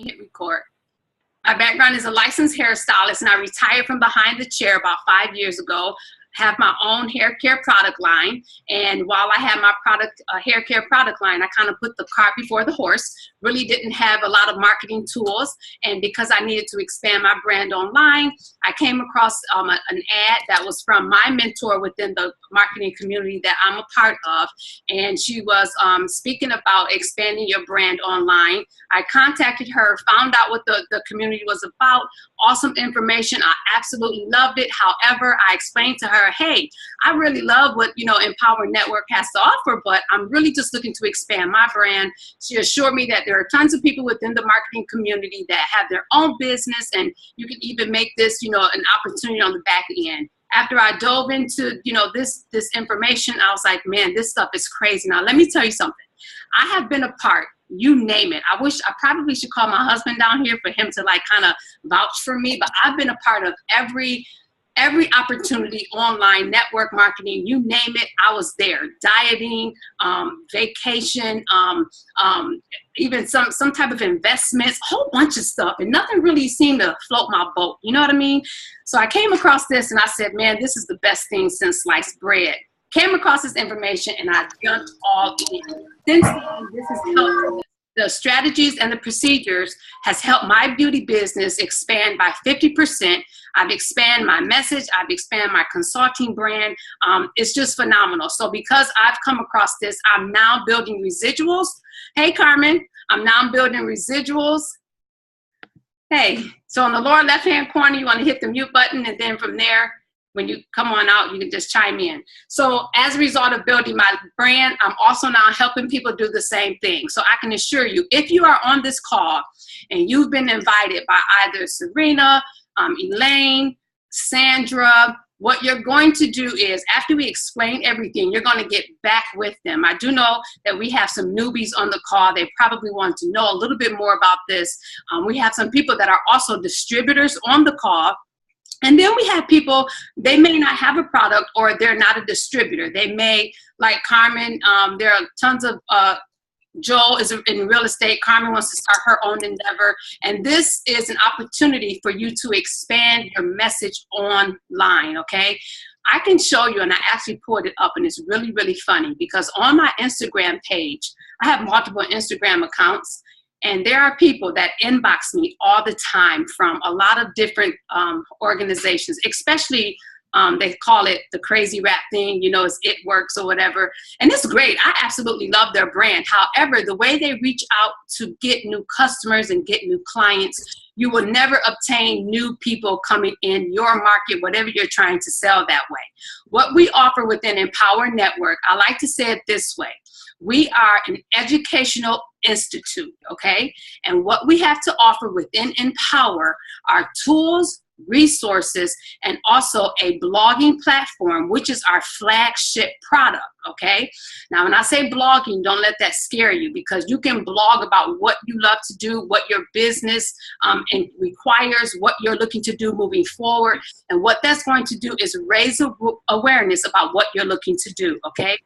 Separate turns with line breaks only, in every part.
Hit record. My background is a licensed hairstylist, and I retired from behind the chair about 5 years ago. Have my own hair care product line, and while I had my hair care product line, I kind of put the cart before the horse. Really didn't have a lot of marketing tools, and because I needed to expand my brand online, I came across an ad that was from my mentor within the marketing community that I'm a part of, and she was speaking about expanding your brand online. I contacted her, found out what the community was about. Awesome information. I absolutely loved it. However, I explained to her, hey, I really love what Empower Network has to offer, but I'm really just looking to expand my brand. She assured me that there are tons of people within the marketing community that have their own business, and you can even make this an opportunity on the back end. After I dove into this information, I was like, man, this stuff is crazy. Now let me tell you something. I have been a part, you name it. I probably should call my husband down here for him to kind of vouch for me, but I've been a part of every opportunity, online, network marketing, you name it, I was there. Dieting, vacation, even some type of investments, a whole bunch of stuff, and nothing really seemed to float my boat, you know what I mean? So I came across this and I said, man, this is the best thing since sliced bread. Came across this information and I jumped all in. Since then, this has helped. The strategies and the procedures has helped my beauty business expand by 50%. I've expanded my message. I've expanded my consulting brand. It's just phenomenal. So because I've come across this, I'm now building residuals. Hey, Carmen, I'm now building residuals. Hey, so on the lower left-hand corner, you want to hit the mute button, and then from there, when you come on out, you can just chime in. So as a result of building my brand, I'm also now helping people do the same thing. So I can assure you, if you are on this call and you've been invited by either Serena, Elaine, Sandra, what you're going to do is, after we explain everything, you're going to get back with them. I do know that we have some newbies on the call. They probably want to know a little bit more about this. We have some people that are also distributors on the call. And then we have people, they may not have a product or they're not a distributor. They may, like Carmen, there are tons of, Joel is in real estate. Carmen wants to start her own endeavor. And this is an opportunity for you to expand your message online, okay? I can show you, and I actually pulled it up, and it's really, really funny because on my Instagram page, I have multiple Instagram accounts. And there are people that inbox me all the time from a lot of different organizations, especially they call it the crazy rap thing, it's It Works or whatever. And it's great. I absolutely love their brand. However, the way they reach out to get new customers and get new clients, you will never obtain new people coming in your market, whatever you're trying to sell that way. What we offer within Empower Network, I like to say it this way. We are an educational institute, okay? And what we have to offer within Empower are tools, resources, and also a blogging platform, which is our flagship product, okay? Now, when I say blogging, don't let that scare you, because you can blog about what you love to do, what your business and requires, what you're looking to do moving forward. And what that's going to do is raise awareness about what you're looking to do, okay?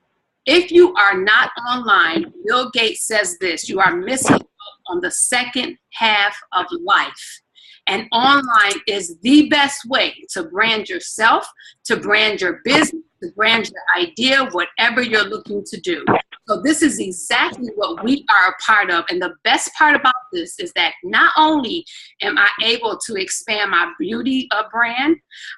If you are not online, Bill Gates says this, you are missing out on the second half of life. And online is the best way to brand yourself, to brand your business, to brand your idea, whatever you're looking to do. So this is exactly what we are a part of. And the best part about this is that not only am I able to expand my beauty brand,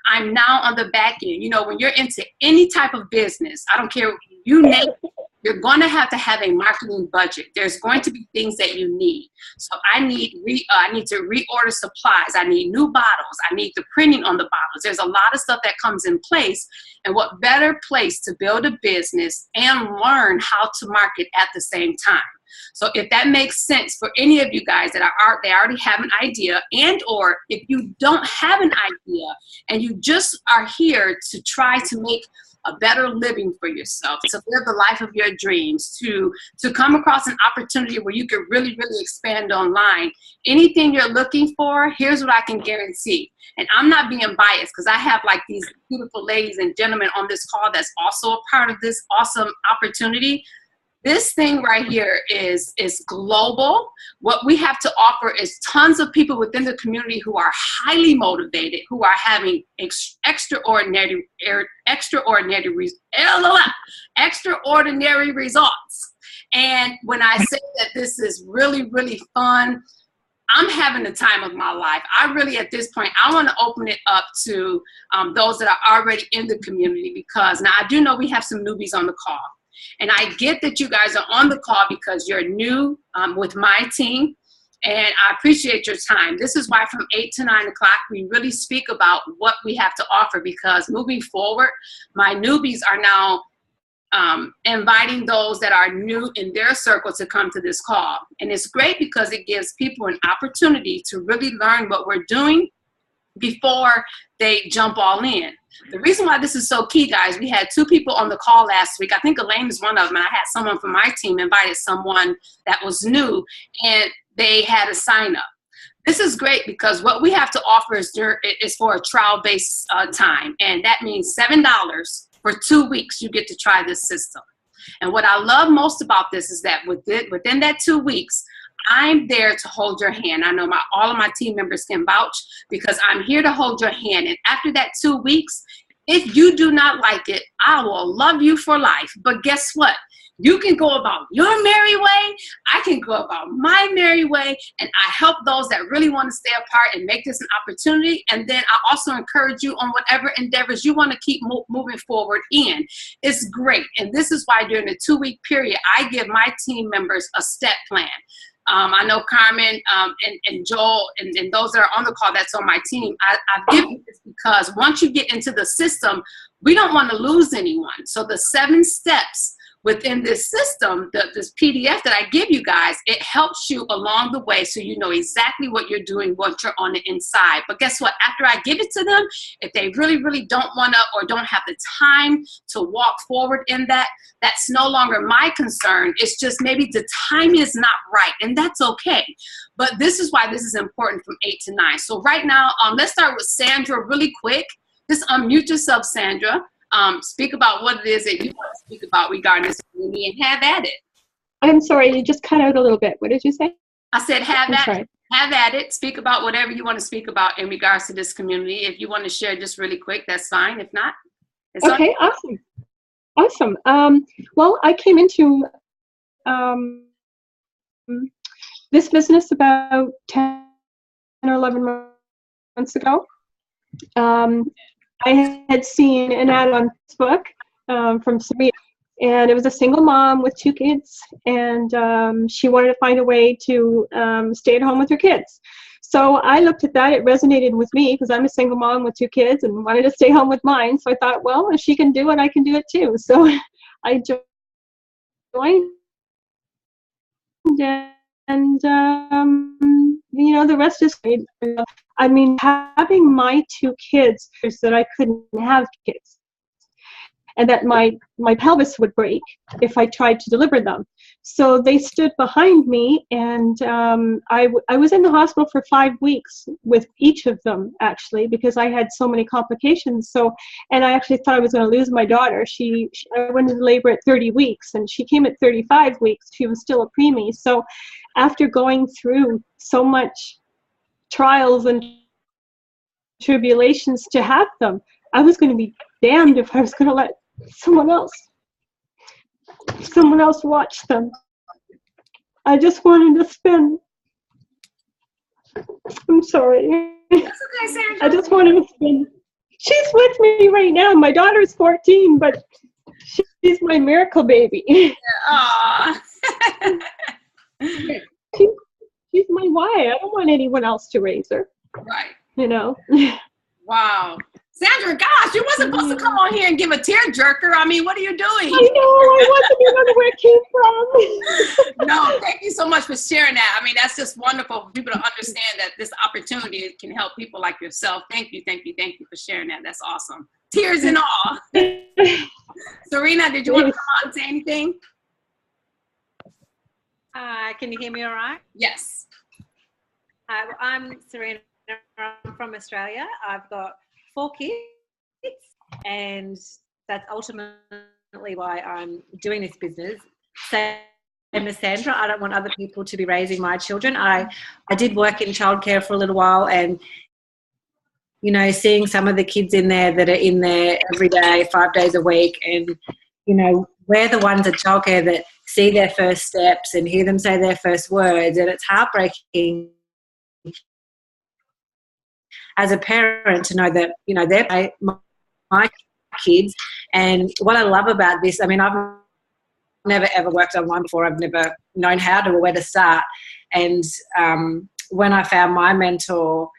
I'm now on the back end. When you're into any type of business, I don't care, you name it, you're going to have a marketing budget. There's going to be things that you need. So I need to reorder supplies. I need new bottles. I need the printing on the bottles. There's a lot of stuff that comes in place. And what better place to build a business and learn how to market at the same time. So if that makes sense for any of you guys that they already have an idea, and or if you don't have an idea and you just are here to try to make a better living for yourself, to live the life of your dreams, to come across an opportunity where you can really, really expand online. Anything you're looking for, here's what I can guarantee. And I'm not being biased because I have these beautiful ladies and gentlemen on this call that's also a part of this awesome opportunity. This thing right here is global. What we have to offer is tons of people within the community who are highly motivated, who are having extraordinary results. And when I say that this is really, really fun, I'm having the time of my life. I really, at this point, I want to open it up to those that are already in the community, because now I do know we have some newbies on the call. And I get that you guys are on the call because you're new with my team, and I appreciate your time. This is why from 8 to 9 o'clock, we really speak about what we have to offer, because moving forward, my newbies are now inviting those that are new in their circle to come to this call. And it's great because it gives people an opportunity to really learn what we're doing before they jump all in. The reason why this is so key, guys, we had 2 people on the call last week. I think Elaine is one of them. And I had someone from my team invited someone that was new, and they had a sign up. This is great because what we have to offer is for a trial-based time. And that means $7 for 2 weeks. You get to try this system. And what I love most about this is that within that 2 weeks, I'm there to hold your hand. I know all of my team members can vouch, because I'm here to hold your hand. And after that 2 weeks, if you do not like it, I will love you for life. But guess what? You can go about your merry way. I can go about my merry way. And I help those that really want to stay apart and make this an opportunity. And then I also encourage you on whatever endeavors you want to keep moving forward in. It's great. And this is why during the 2-week period, I give my team members a step plan. I know Carmen and Joel and those that are on the call that's on my team, I've given this because once you get into the system, we don't want to lose anyone. So the 7 steps within this system, this PDF that I give you guys, it helps you along the way so you know exactly what you're doing, what you're on the inside. But guess what? After I give it to them, if they really, really don't want to or don't have the time to walk forward in that, that's no longer my concern. It's just maybe the time is not right, and that's okay. But this is why this is important from 8 to 9. So right now, let's start with Sandra really quick. Just unmute yourself, Sandra. Speak about what it is that you want to speak about regarding this community, and have at it.
I'm sorry, you just cut out a little bit. What did you say?
I said have at it. Speak about whatever you want to speak about in regards to this community. If you want to share just really quick, that's fine. If not, it's
okay. Awesome. Well, I came into this business about 10 or 11 months ago. I had seen an ad on Facebook from Serena, and it was a single mom with 2 kids, and she wanted to find a way to stay at home with her kids. So I looked at that. It resonated with me because I'm a single mom with 2 kids and wanted to stay home with mine. So I thought, well, if she can do it, I can do it too. So I joined, and you know, the rest is great. I mean, having my 2 kids is that I couldn't have kids, and that my pelvis would break if I tried to deliver them. So they stood behind me, and I was in the hospital for 5 weeks with each of them, actually, because I had so many complications. So, and I actually thought I was going to lose my daughter. I went into labor at 30 weeks, and she came at 35 weeks. She was still a preemie. So after going through so much trials and tribulations to have them, I was going to be damned if I was going to let someone else watch them. I just wanted to spend, I'm sorry.
That's okay, Sandra.
I just wanted to spend, she's with me right now. My daughter's 14, but she's my miracle baby.
Aww.
She's my why. I don't want anyone else to raise her.
Right.
You know?
Wow. Sandra, gosh, you wasn't supposed to come on here and give a tearjerker. I mean, what are you doing?
I know, I wasn't even know where it came from.
No, thank you so much for sharing that. I mean, that's just wonderful for people to understand that this opportunity can help people like yourself. Thank you for sharing that. That's awesome. Tears and all. Serena, did you want to come out and say anything?
Can you hear me all right?
Yes.
I'm Serena. I'm from Australia. I've got 4 kids, and that's ultimately why I'm doing this business. same as Sandra. I don't want other people to be raising my children. I did work in childcare for a little while, and you know, seeing some of the kids in there that are in there every day, 5 days a week, and you know, we're the ones at childcare that see their first steps and hear them say their first words, and it's heartbreaking as a parent to know that, you know, they're my kids. And what I love about this, I mean, I've never ever worked online before. I've never known how to or where to start. And when I found my mentor,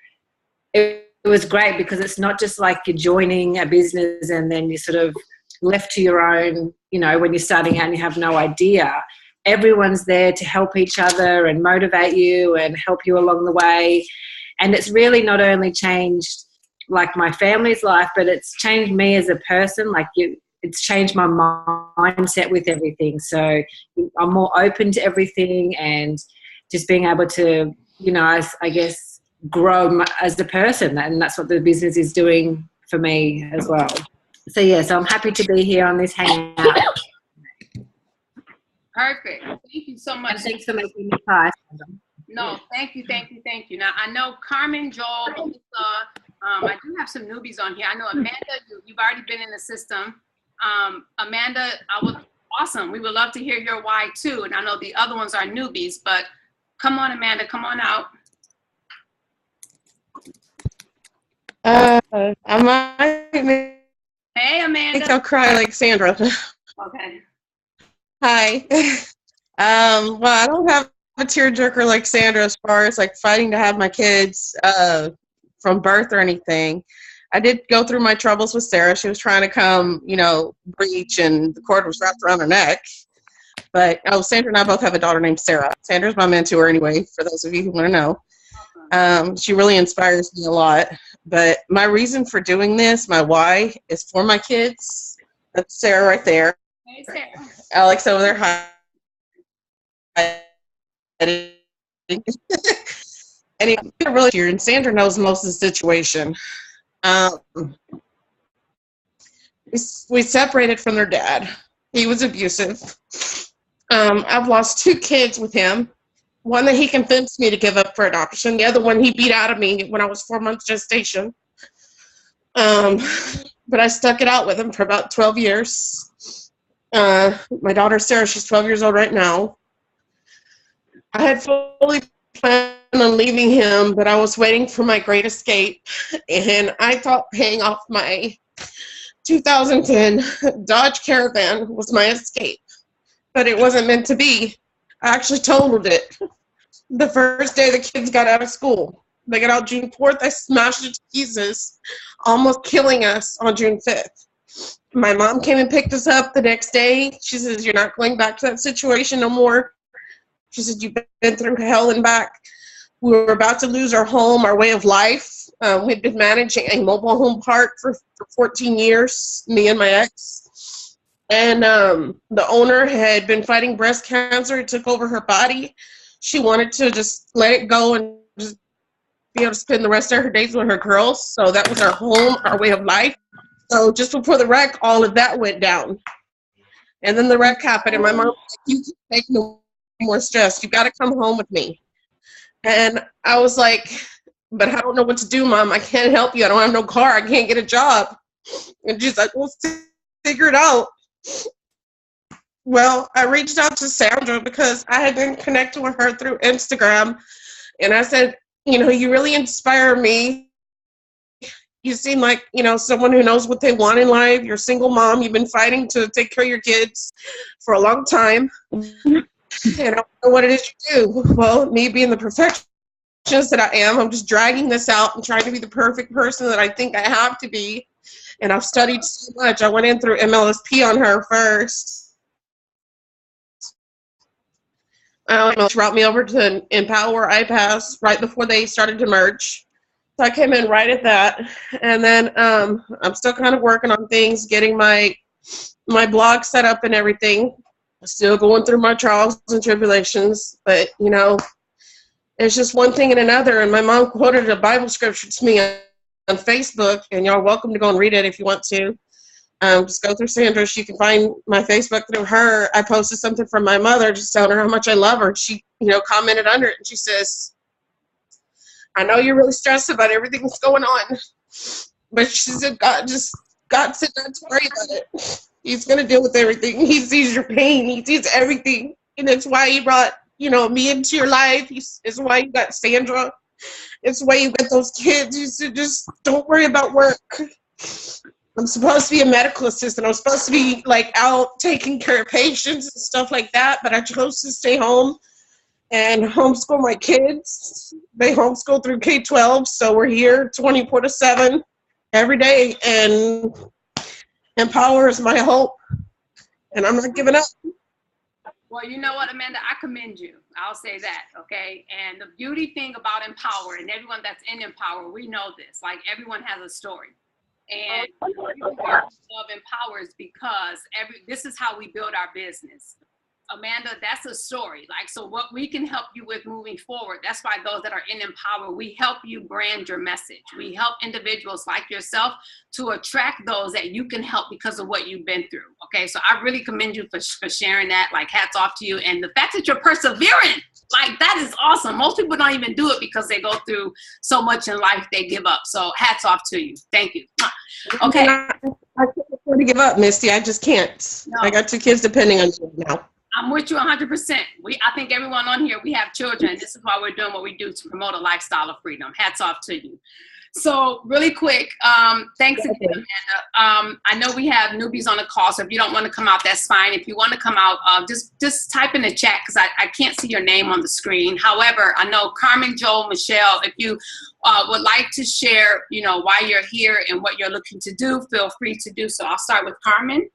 it was great because it's not just like you're joining a business and then you're sort of left to your own, you know, when you're starting out and you have no idea. Everyone's there to help each other and motivate you and help you along the way. And it's really not only changed like my family's life, but it's changed me as a person. Like it's changed my mindset with everything. So I'm more open to everything and just being able to, you know, I guess grow as a person. And that's what the business is doing for me as well. So yeah, so I'm happy to be here on this hangout.
Perfect. Thank you so much.
And thanks for making me part.
No, thank you. Now, I know Carmen, Joel, Melissa, I do have some newbies on here. I know Amanda, you've already been in the system. Amanda, awesome. We would love to hear your why too. And I know the other ones are newbies, but come on, Amanda, come on out.
I might
Hey, Amanda.
think I'll cry like Sandra.
Okay.
Hi. Well, I don't have a tearjerker like Sandra as far as like fighting to have my kids from birth or anything. I did go through my troubles with Sarah. She was trying to come, you know, breach, and the cord was wrapped around her neck. But Sandra and I both have a daughter named Sarah. Sandra's my mentor anyway, for those of you who want to know. She really inspires me a lot. But my reason for doing this, my why, is for my kids. That's Sarah right there.
Hey, Sarah.
Alex over there. Hi. Anyway, really here, and Sandra knows most of the situation. We separated from their dad. He was abusive. I've lost 2 kids with him. One that he convinced me to give up for adoption. The other one he beat out of me when I was 4 months gestation. But I stuck it out with him for about 12 years. My daughter Sarah, she's 12 years old right now. I had fully planned on leaving him, but I was waiting for my great escape, and I thought paying off my 2010 Dodge Caravan was my escape, but it wasn't meant to be. I actually totaled it the first day the kids got out of school. They got out June 4th. I smashed it to pieces, almost killing us on June 5th. My mom came and picked us up the next day. She says, "You're not going back to that situation no more." She said, "You've been through hell and back." We were about to lose our home, our way of life. We'd been managing a mobile home park for 14 years, me and my ex. And the owner had been fighting breast cancer. It took over her body. She wanted to just let it go and just be able to spend the rest of her days with her girls. So that was our home, our way of life. So just before the wreck, all of that went down. And then the wreck happened, and my mom was like, "You can't take no more stress. You got to come home with me." And I was like, "But I don't know what to do, Mom. I can't help you. I don't have no car. I can't get a job." And she's like, "We'll figure it out." Well, I reached out to Sandra because I had been connected with her through Instagram. And I said, "You know, you really inspire me. You seem like, you know, someone who knows what they want in life. You're a single mom. You've been fighting to take care of your kids for a long time. And I don't know what it is you do." Well, me being the perfectionist that I am, I'm just dragging this out and trying to be the perfect person that I think I have to be. And I've studied so much. I went in through MLSP on her first. She brought me over to Empower iPass right before they started to merge. So I came in right at that. And then I'm still kind of working on things, getting my blog set up and everything. Still going through my trials and tribulations. But, you know, it's just one thing and another. And my mom quoted a Bible scripture to me on Facebook, and y'all are welcome to go and read it if you want to. Just go through Sandra. She can find my Facebook through her. I posted something from my mother just telling her how much I love her. She, commented under it, and she says, I know you're really stressed about everything that's going on, but she said, God said not to worry about it. He's going to deal with everything. He sees your pain. He sees everything. And it's why he brought, me into your life. It's why you got Sandra. It's why you got those kids. You said, just don't worry about work. I'm supposed to be a medical assistant. I'm supposed to be, out taking care of patients and stuff like that, but I chose to stay home and homeschool my kids. They homeschool through K-12, so we're here 24/7 every day, and Empower is my hope, and I'm not giving up.
Well, you know what, Amanda? I commend you. I'll say that, okay? And the beauty thing about Empower, and everyone that's in Empower, we know this. Everyone has a story. And the reason why I love Empower is because this is how we build our business. Amanda, that's a story. So what we can help you with moving forward, that's why those that are in Empower, we help you brand your message. We help individuals like yourself to attract those that you can help because of what you've been through. Okay, so I really commend you for sharing that. Hats off to you. And the fact that you're persevering, that is awesome. Most people don't even do it because they go through so much in life, they give up. So hats off to you. Thank you. Okay.
I can't afford to give up, Misty. I just can't. No. I got 2 kids depending on me now.
I'm with you 100%. I think everyone on here, we have children. This is why we're doing what we do to promote a lifestyle of freedom. Hats off to you. So really quick, thanks again, Amanda. I know we have newbies on the call, so if you don't want to come out, that's fine. If you want to come out, just type in the chat because I can't see your name on the screen. However, I know Carmen, Joel, Michelle, if you would like to share, why you're here and what you're looking to do, feel free to do so. I'll start with Carmen.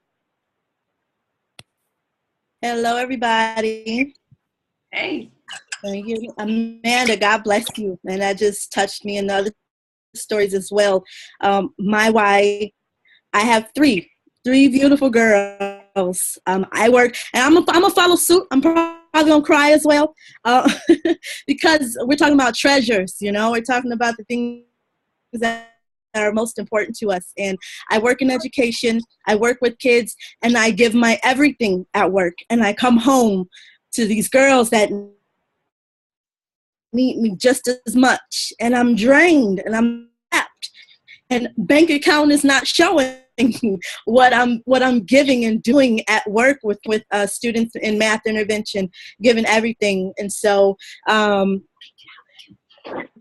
Hello, everybody.
Hey.
Thank you. Amanda, God bless you. And that just touched me in other stories as well. My wife, I have three beautiful girls. I work, and I'm gonna follow suit. I'm probably gonna cry as well because we're talking about treasures. We're talking about the things that are most important to us. And I work in education, I work with kids, and I give my everything at work. And I come home to these girls that need me just as much. And I'm drained and I'm tapped. And bank account is not showing what I'm giving and doing at work with students in math intervention, giving everything. And so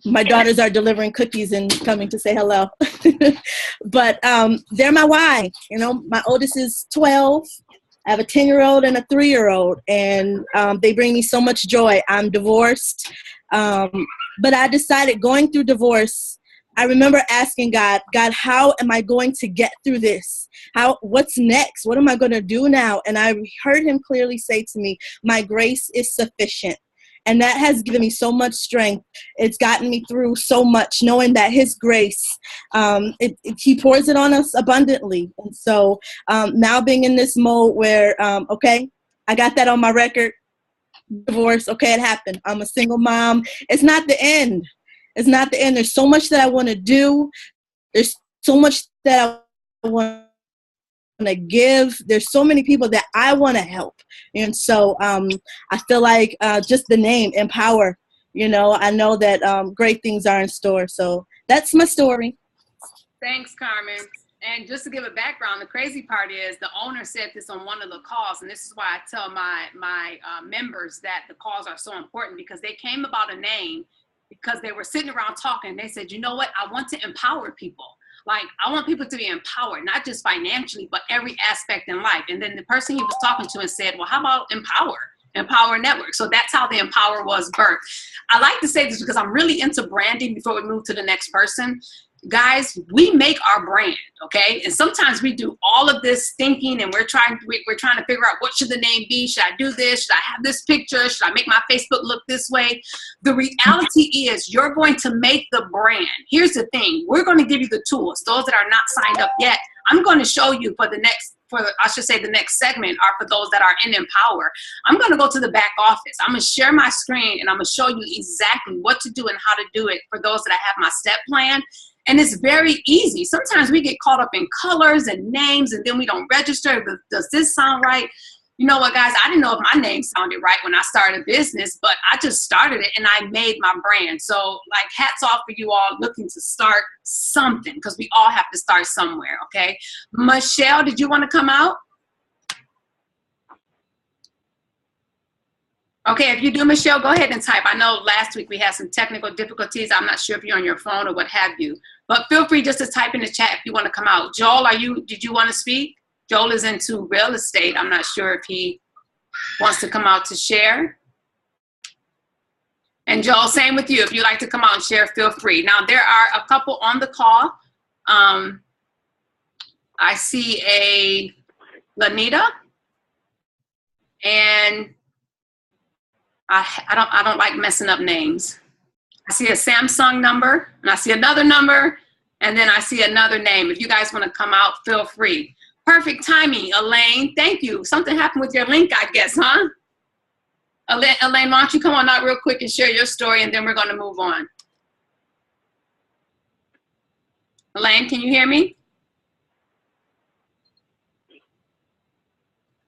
my daughters are delivering cookies and coming to say hello. But they're my why. My oldest is 12. I have a 10-year-old and a 3-year-old, and they bring me so much joy. I'm divorced, but I decided going through divorce, I remember asking God, how am I going to get through this? What's next? What am I going to do now? And I heard him clearly say to me, my grace is sufficient. And that has given me so much strength. It's gotten me through so much, knowing that his grace, he pours it on us abundantly. And so now being in this mode where, okay, I got that on my record, divorce, okay, it happened. I'm a single mom. It's not the end. It's not the end. There's so much that I want to do. There's so much that I want to give. There's so many people that I want to help. And so I feel like just the name, Empower, I know that great things are in store. So that's my story.
Thanks, Carmen. And just to give a background, the crazy part is the owner said this on one of the calls, and this is why I tell my members that the calls are so important, because they came about a name because they were sitting around talking. They said, you know what, I want to empower people. I want people to be empowered, not just financially, but every aspect in life. And then the person he was talking to and said, well, how about Empower Network? So that's how the Empower was birthed. I like to say this because I'm really into branding before we move to the next person. Guys, we make our brand, okay? And sometimes we do all of this thinking, and we're trying to figure out, what should the name be? Should I do this? Should I have this picture? Should I make my Facebook look this way? The reality is you're going to make the brand. Here's the thing. We're going to give you the tools. Those that are not signed up yet, I'm going to show you the next segment are for those that are in Empower. I'm going to go to the back office. I'm going to share my screen, and I'm going to show you exactly what to do and how to do it for those that I have my step plan. And it's very easy. Sometimes we get caught up in colors and names, and then we don't register. Does this sound right? You know what, guys? I didn't know if my name sounded right when I started a business, but I just started it and I made my brand. So, like, hats off for you all looking to start something, because we all have to start somewhere, okay? Michelle, did you want to come out? Okay, if you do, Michelle, go ahead and type. I know last week we had some technical difficulties. I'm not sure if you're on your phone or what have you, but feel free just to type in the chat if you want to come out. Joel, did you want to speak? Joel is into real estate. I'm not sure if he wants to come out to share. And Joel, same with you. If you'd like to come out and share, feel free. Now, there are a couple on the call. I see a Lanita, and I don't like messing up names. I see a Samsung number, and I see another number, and then I see another name. If you guys want to come out, feel free. Perfect timing, Elaine. Thank you. Something happened with your link, I guess, huh? Elaine, why don't you come on out real quick and share your story, and then we're going to move on. Elaine, can you hear me?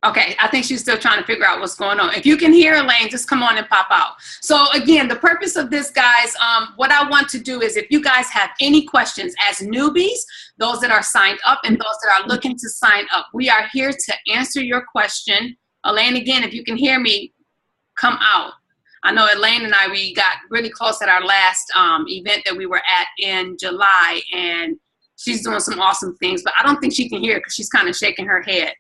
Okay, I think she's still trying to figure out what's going on. If you can hear Elaine, just come on and pop out. So again, the purpose of this, guys, what I want to do is if you guys have any questions as newbies, those that are signed up and those that are looking to sign up, we are here to answer your question. Elaine, again, if you can hear me, come out. I know Elaine and I, we got really close at our last event that we were at in July, and she's doing some awesome things, but I don't think she can hear because she's kind of shaking her head.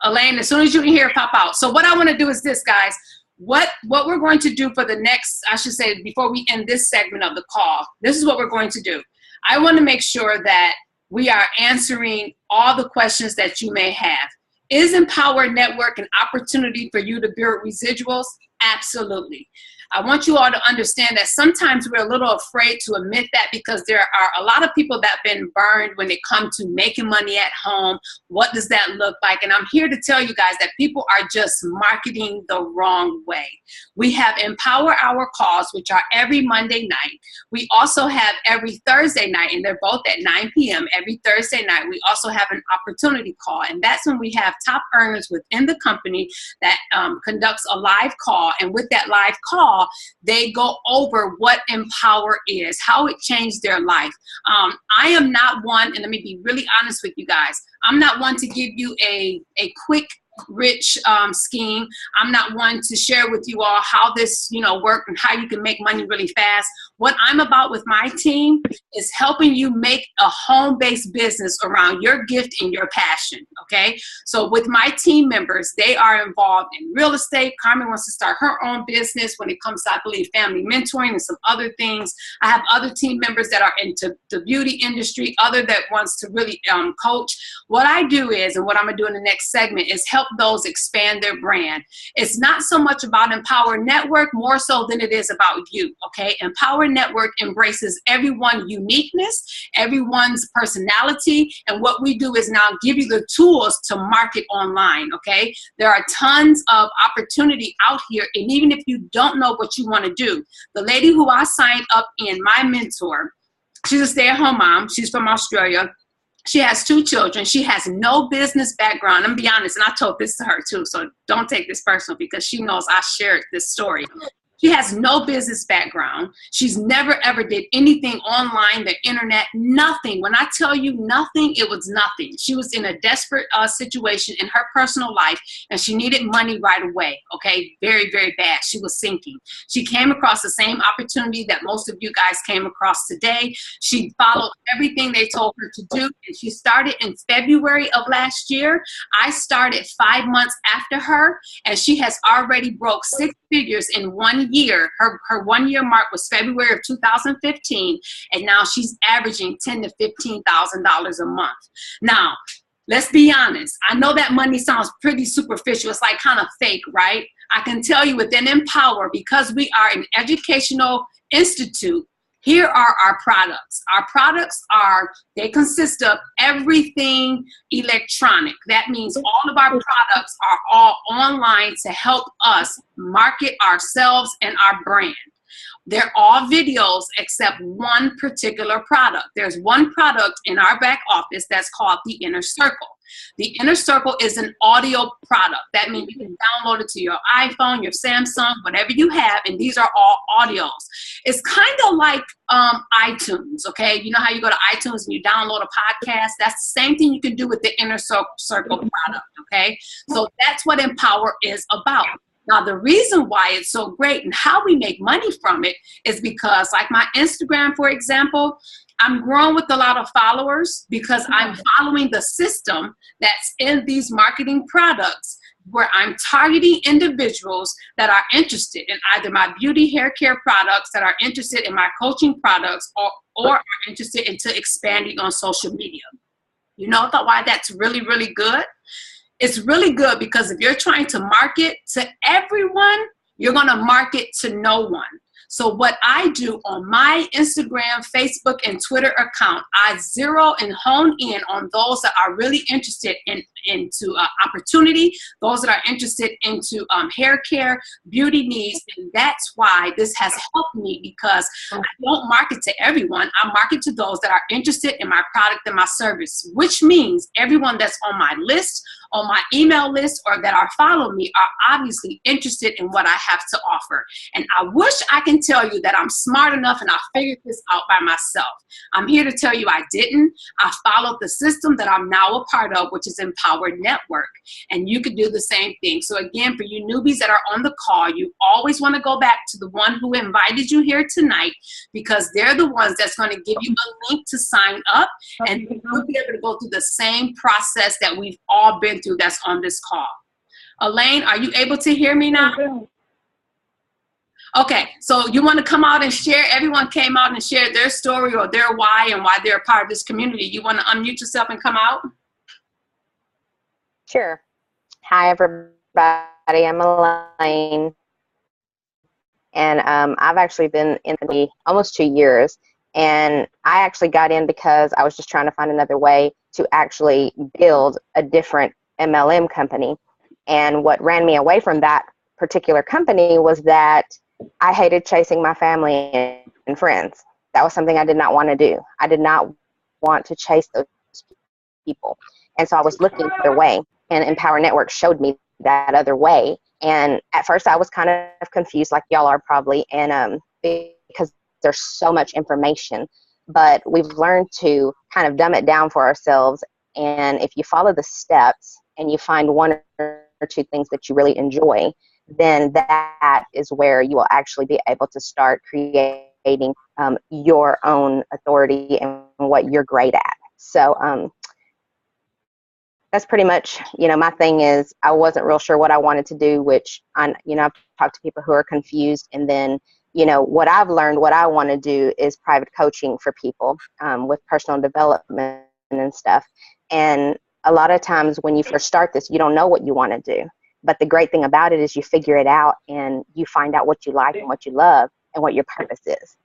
Elaine, as soon as you can hear, pop out. So what I want to do is this, guys. What we're going to do for the next, I should say, before we end this segment of the call, this is what we're going to do. I want to make sure that we are answering all the questions that you may have. Is Empower Network an opportunity for you to build residuals? Absolutely. I want you all to understand that sometimes we're a little afraid to admit that because there are a lot of people that have been burned when it comes to making money at home. What does that look like? And I'm here to tell you guys that people are just marketing the wrong way. We have Empower Hour calls, which are every Monday night. We also have every Thursday night, and they're both at 9 p.m. Every Thursday night, we also have an opportunity call, and that's when we have top earners within the company that conducts a live call. And with that live call, they go over what Empower is, how it changed their life. I am not one, and let me be really honest with you guys, I'm not one to give you a quick rich scheme. I'm not one to share with you all how this work and how you can make money really fast. What I'm about with my team is helping you make a home-based business around your gift and your passion, okay? So with my team members, they are involved in real estate. Carmen wants to start her own business when it comes to, I believe, family mentoring and some other things. I have other team members that are into the beauty industry, other that wants to really coach. What I do is, and what I'm gonna do in the next segment, is help those expand their brand. It's not so much about Empower Network, more so than it is about you, okay? Empower Network embraces everyone's uniqueness, everyone's personality, and what we do is now give you the tools to market online, okay? There are tons of opportunity out here, and even if you don't know what you want to do, the lady who I signed up in, my mentor, she's a stay-at-home mom. She's from Australia. She has 2 children. She has no business background. I'm gonna be honest, and I told this to her too, so don't take this personal because she knows I shared this story. She has no business background. She's never ever did anything online, the internet, nothing. When I tell you nothing, it was nothing. She was in a desperate situation in her personal life, and she needed money right away, okay? Very, very bad. She was sinking. She came across the same opportunity that most of you guys came across today. She followed everything they told her to do, and she started in February of last year. I started 5 months after her, and she has already broke 6 figures in 1 year. Her 1 year mark was February of 2015, and now she's averaging $10,000 to $15,000 a month. Now, let's be honest. I know that money sounds pretty superficial. It's like kind of fake, right? I can tell you within Empower, because we are an educational institute, here are our products. Our products they consist of everything electronic. That means all of our products are all online to help us market ourselves and our brand. They're all videos except one particular product. There's one product in our back office that's called the Inner Circle. The Inner Circle is an audio product. That means you can download it to your iPhone, your Samsung, whatever you have, and these are all audios. It's kind of like iTunes, okay? You know how you go to iTunes and you download a podcast? That's the same thing you can do with the Inner Circle product, okay? So that's what Empower is about. Now, the reason why it's so great and how we make money from it is because, like my Instagram, for example, I'm growing with a lot of followers because I'm following the system that's in these marketing products where I'm targeting individuals that are interested in either my beauty hair care products, that are interested in my coaching products, or are interested into expanding on social media. You know why that's really, really good? It's really good because if you're trying to market to everyone, you're going to market to no one. So what I do on my Instagram, Facebook, and Twitter account, I zero and hone in on those that are really interested into opportunity, those that are interested into hair care, beauty needs. And that's why this has helped me, because I don't market to everyone. I market to those that are interested in my product and my service, which means everyone that's on my list, on my email list, or that are following me are obviously interested in what I have to offer. And I wish I can tell you that I'm smart enough and I figured this out by myself. I'm here to tell you I didn't. I followed the system that I'm now a part of, which is Empowered Network. And you could do the same thing. So again, for you newbies that are on the call, you always want to go back to the one who invited you here tonight, because they're the ones that's going to give you a link to sign up, and you'll be able to go through the same process that we've all been through that's on this call. Elaine, are you able to hear me now? Okay, so you want to come out and share? Everyone came out and shared their story or their why and why they're a part of this community. You want to unmute yourself and come out?
Sure. Hi, everybody. I'm Elaine. And I've actually been in the almost 2 years. And I actually got in because I was just trying to find another way to actually build a different MLM company. And what ran me away from that particular company was that I hated chasing my family and friends. That was something I did not want to do. I did not want to chase those people. And so I was looking for a way, and Empower Network showed me that other way. And at first I was kind of confused, like y'all are probably, and because there's so much information, but we've learned to kind of dumb it down for ourselves. And if you follow the steps and you find one or two things that you really enjoy, then that is where you will actually be able to start creating your own authority and what you're great at. So that's pretty much, my thing is I wasn't real sure what I wanted to do, which I've talked to people who are confused. And then, what I've learned, what I want to do is private coaching for people with personal development and stuff. And a lot of times when you first start this, you don't know what you want to do. But the great thing about it is you figure it out and you find out what you like and what you love and what your purpose is.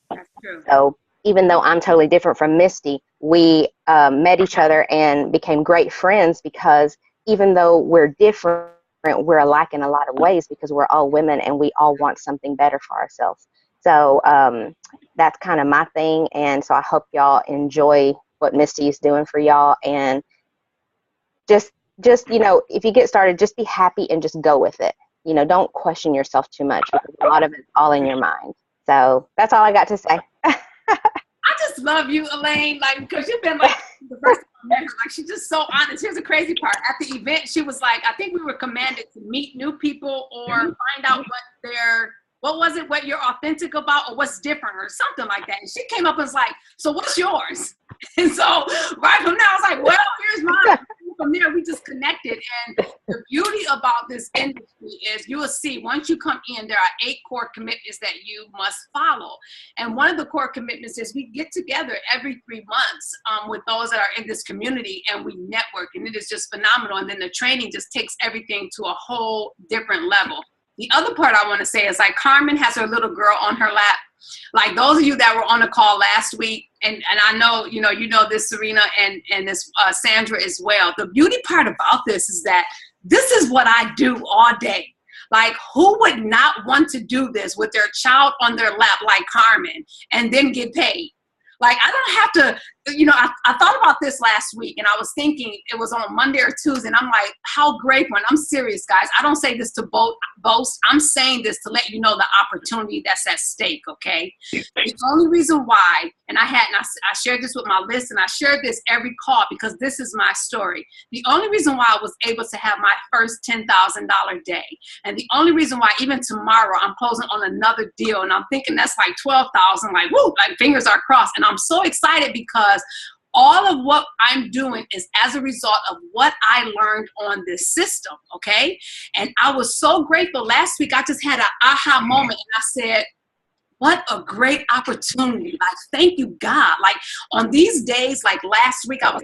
That's true.
So even though I'm totally different from Misty, we met each other and became great friends, because even though we're different, we're alike in a lot of ways, because we're all women and we all want something better for ourselves. So that's kind of my thing. And so I hope y'all enjoy what Misty is doing for y'all. And just if you get started, just be happy and just go with it. Don't question yourself too much, because a lot of it's all in your mind. So that's all I got to say.
I just love you, Elaine, because you've been the first time I met her. She's just so honest. Here's the crazy part. At the event, she was like, I think we were commanded to meet new people or find out what you're authentic about or what's different or something like that. And she came up and was like, so what's yours? And so right from there, I was like, well, here's mine. From there, we just connected. And the beauty about this industry is you will see once you come in, there are 8 core commitments that you must follow. And one of the core commitments is we get together every 3 months with those that are in this community, and we network. And it is just phenomenal. And then the training just takes everything to a whole different level. The other part I want to say is, like, Carmen has her little girl on her lap. Like those of you that were on the call last week, and I know, you know this, Serena, and this Sandra as well. The beauty part about this is that this is what I do all day. Like, who would not want to do this with their child on their lap like Carmen and then get paid? Like, I don't have to, you know, I thought about this last week, and I was thinking it was on Monday or Tuesday, and I'm like, how great when I'm serious, guys. I don't say this to boast. I'm saying this to let you know the opportunity that's at stake, okay? The only reason why, and I shared this with my list, and I shared this every call because this is my story. The only reason why I was able to have my first $10,000 day, and the only reason why even tomorrow I'm closing on another deal, and I'm thinking that's like 12,000, like, woo, like fingers are crossed. And I'm so excited because all of what I'm doing is as a result of what I learned on this system, okay? And I was so grateful. Last week, I just had an aha moment, and I said, what a great opportunity. Like, thank you, God. Like, on these days, like last week, I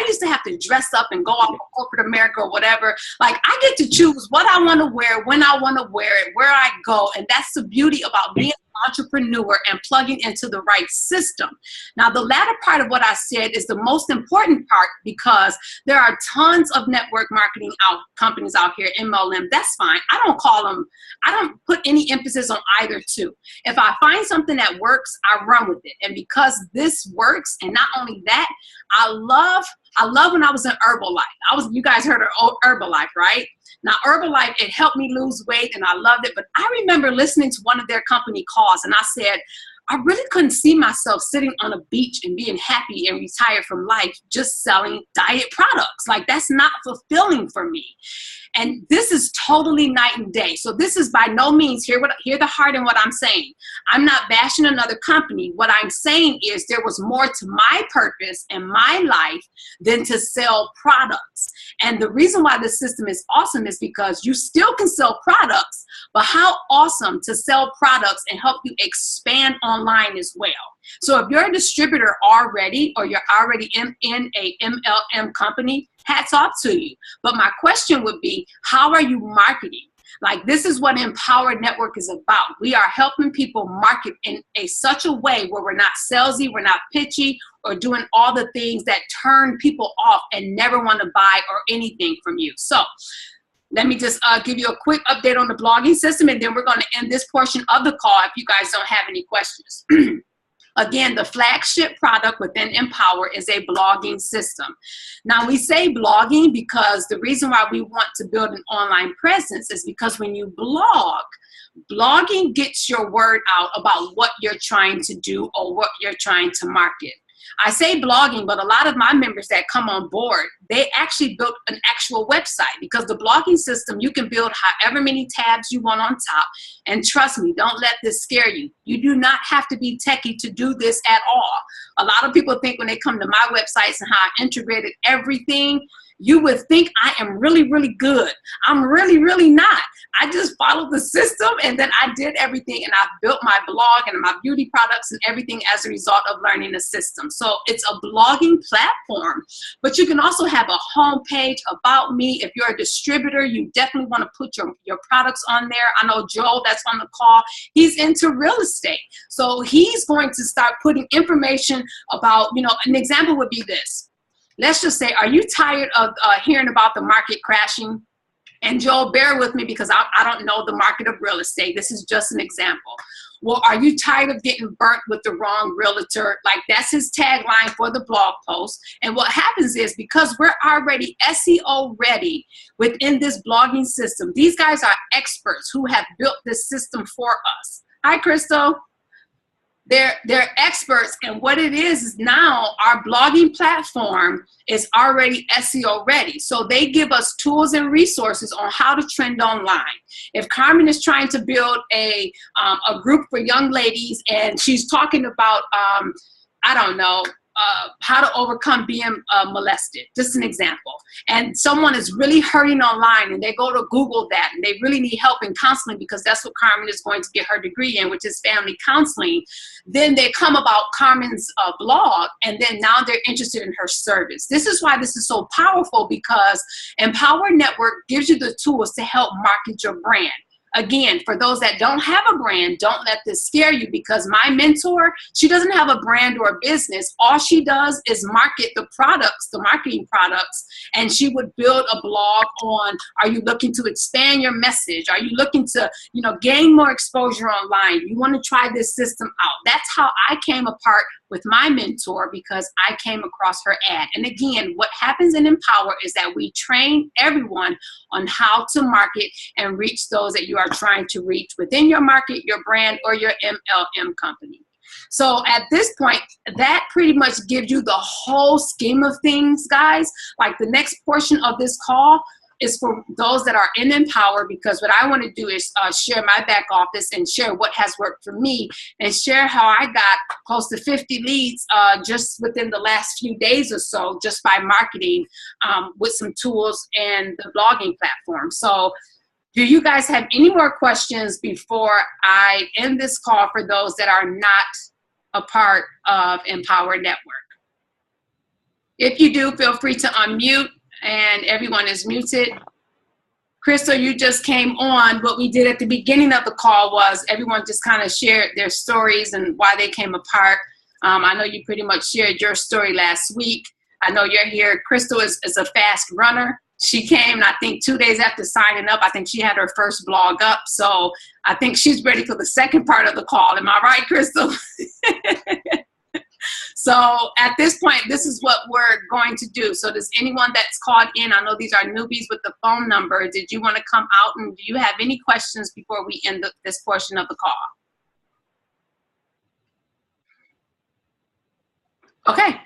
used to have to dress up and go out for corporate America or whatever. Like, I get to choose what I want to wear, when I want to wear it, where I go. And that's the beauty about being an entrepreneur and plugging into the right system. Now, the latter part of what I said is the most important part, because there are tons of network marketing companies out here, MLM. That's fine. I don't put any emphasis on either two. If I find something that works, I run with it. And because this works, and not only that, I love when I was in Herbalife. You guys heard of Herbalife, right? Now, Herbalife, it helped me lose weight, and I loved it. But I remember listening to one of their company calls, and I said, I really couldn't see myself sitting on a beach and being happy and retired from life just selling diet products. Like, that's not fulfilling for me. And this is totally night and day. So this is by no means, hear the heart in what I'm saying. I'm not bashing another company. What I'm saying is there was more to my purpose and my life than to sell products. And the reason why the system is awesome is because you still can sell products, but how awesome to sell products and help you expand online as well. So if you're a distributor already, or you're already in a MLM company, hats off to you. But my question would be, how are you marketing? Like, this is what Empowered Network is about. We are helping people market in such a way where we're not salesy, we're not pitchy, or doing all the things that turn people off and never want to buy or anything from you. So let me just give you a quick update on the blogging system, and then we're going to end this portion of the call if you guys don't have any questions. Again, the flagship product within Empower is a blogging system. Now, we say blogging because the reason why we want to build an online presence is because when you blog, blogging gets your word out about what you're trying to do or what you're trying to market. I say blogging, but a lot of my members that come on board, they actually built an actual website, because the blogging system, you can build however many tabs you want on top. And trust me, don't let this scare you. You do not have to be techie to do this at all. A lot of people think when they come to my websites and how I integrated everything, you would think I am really, really good. I'm really, really not. I just followed the system, and then I did everything, and I built my blog and my beauty products and everything as a result of learning the system. So it's a blogging platform, but you can also have a homepage about me. If you're a distributor, you definitely want to put your products on there. I know Joel that's on the call, he's into real estate. So he's going to start putting information about, an example would be this. Let's just say, are you tired of hearing about the market crashing? And Joel, bear with me because I don't know the market of real estate. This is just an example. Well, are you tired of getting burnt with the wrong realtor? Like, that's his tagline for the blog post. And what happens is, because we're already SEO ready within this blogging system, these guys are experts who have built this system for us. Hi, Crystal. They're experts, and what it is now our blogging platform is already SEO ready. So they give us tools and resources on how to trend online. If Carmen is trying to build a group for young ladies, and she's talking about, how to overcome being molested, just an example, and someone is really hurting online, and they go to Google that, and they really need help in counseling, because that's what Carmen is going to get her degree in, which is family counseling. Then they come about Carmen's blog, and then now they're interested in her service. This is why this is so powerful, because Empower Network gives you the tools to help market your brand. Again, for those that don't have a brand, don't let this scare you, because my mentor, she doesn't have a brand or a business. All she does is market the products, the marketing products, and she would build a blog on, are you looking to expand your message? Are you looking to, gain more exposure online? You want to try this system out. That's how I came apart with my mentor, because I came across her ad. And again, what happens in Empower is that we train everyone on how to market and reach those that you are trying to reach within your market, your brand, or your MLM company. So at this point, that pretty much gives you the whole scheme of things, guys. Like, the next portion of this call is for those that are in Empower, because what I want to do is share my back office and share what has worked for me, and share how I got close to 50 leads just within the last few days or so, just by marketing with some tools and the blogging platform. So do you guys have any more questions before I end this call for those that are not a part of Empower Network? If you do, feel free to unmute. And everyone is muted. Crystal, you just came on. What we did at the beginning of the call was everyone just kind of shared their stories and why they came apart. I know you pretty much shared your story last week. I know you're here. Crystal is a fast runner. She came, I think, 2 days after signing up. I think she had her first blog up. So I think she's ready for the second part of the call. Am I right, Crystal? So at this point, this is what we're going to do. So does anyone that's called in, I know these are newbies with the phone number, did you want to come out, and do you have any questions before we end this portion of the call? Okay,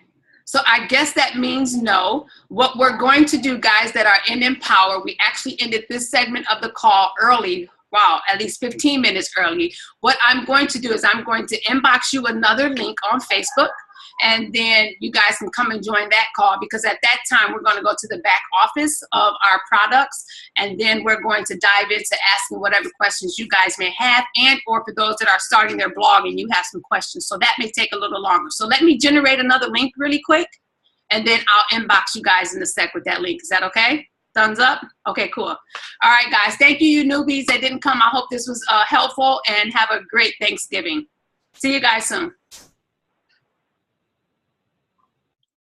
so I guess that means no. What we're going to do, guys that are in Empower, we actually ended this segment of the call early. Wow, at least 15 minutes early. What I'm going to do is I'm going to inbox you another link on Facebook, and then you guys can come and join that call, because at that time we're going to go to the back office of our products, and then we're going to dive into asking whatever questions you guys may have, and or for those that are starting their blog and you have some questions. So that may take a little longer. So let me generate another link really quick, and then I'll inbox you guys in a sec with that link. Is that okay? Thumbs up? Okay, cool. All right, guys. Thank you newbies that didn't come. I hope this was helpful, and have a great Thanksgiving. See you guys soon.